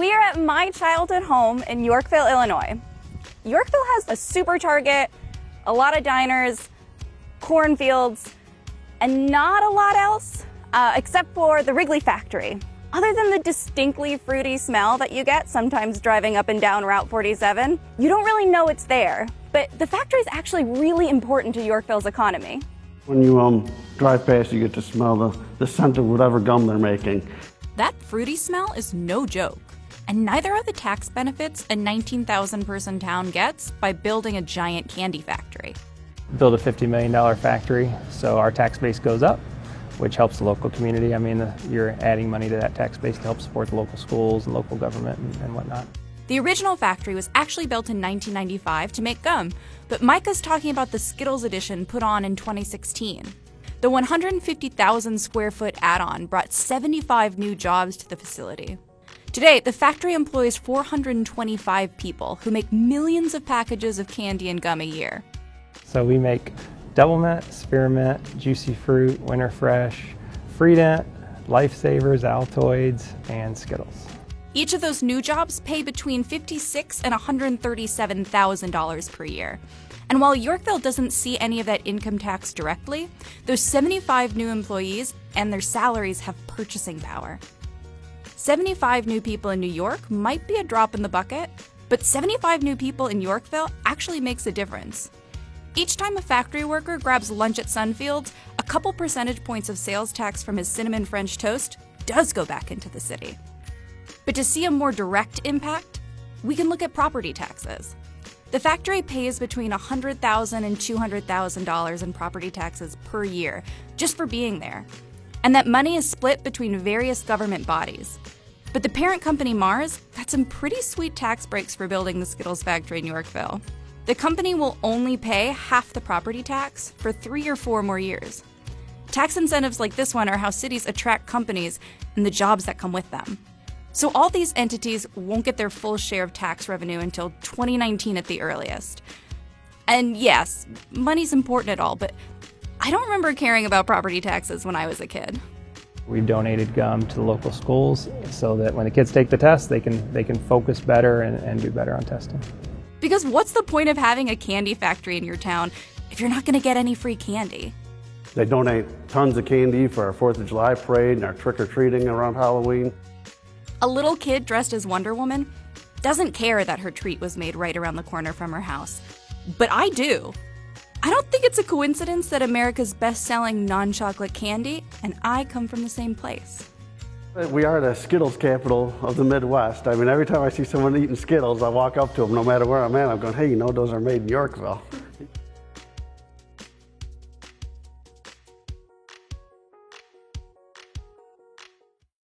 We are at my childhood home in Yorkville, Illinois. Yorkville has a super Target, a lot of diners, cornfields, and not a lot else except for the Wrigley factory. Other than the distinctly fruity smell that you get sometimes driving up and down Route 47, you don't really know it's there. But the factory is actually really important to Yorkville's economy. When you drive past, you get to smell the scent of whatever gum they're making. That fruity smell is no joke. And neither are the tax benefits a 19,000-person town gets by building a giant candy factory. Build a $50 million factory, so our tax base goes up, which helps the local community. I mean, you're adding money to that tax base to help support the local schools and local government and whatnot. The original factory was actually built in 1995 to make gum, but Micah's talking about the Skittles edition put on in 2016. The 150,000 square foot add-on brought 75 new jobs to the facility. Today, the factory employs 425 people who make millions of packages of candy and gum a year. So we make Double Mint, Spearmint, Juicy Fruit, Winter Fresh, Freedent, Lifesavers, Altoids, and Skittles. Each of those new jobs pay between $56,000 and $137,000 per year. And while Yorkville doesn't see any of that income tax directly, those 75 new employees and their salaries have purchasing power. 75 new people in New York might be a drop in the bucket, but 75 new people in Yorkville actually makes a difference. Each time a factory worker grabs lunch at Sunfields, a couple percentage points of sales tax from his cinnamon French toast does go back into the city. But to see a more direct impact, we can look at property taxes. The factory pays between $100,000 and $200,000 in property taxes per year just for being there. And that money is split between various government bodies. But the parent company, Mars, got some pretty sweet tax breaks for building the Skittles factory in Yorkville. The company will only pay half the property tax for 3 or 4 more years. Tax incentives like this one are how cities attract companies and the jobs that come with them. So all these entities won't get their full share of tax revenue until 2019 at the earliest. And yes, money's important at all, but I don't remember caring about property taxes when I was a kid. We've donated gum to the local schools so that when the kids take the test, they can focus better and do better on testing. Because what's the point of having a candy factory in your town if you're not going to get any free candy? They donate tons of candy for our 4th of July parade and our trick-or-treating around Halloween. A little kid dressed as Wonder Woman doesn't care that her treat was made right around the corner from her house. But I do. I don't think it's a coincidence that America's best-selling non-chocolate candy and I come from the same place. We are the Skittles capital of the Midwest. I mean, every time I see someone eating Skittles, I walk up to them, no matter where I'm at, I'm going, hey, you know, those are made in Yorkville.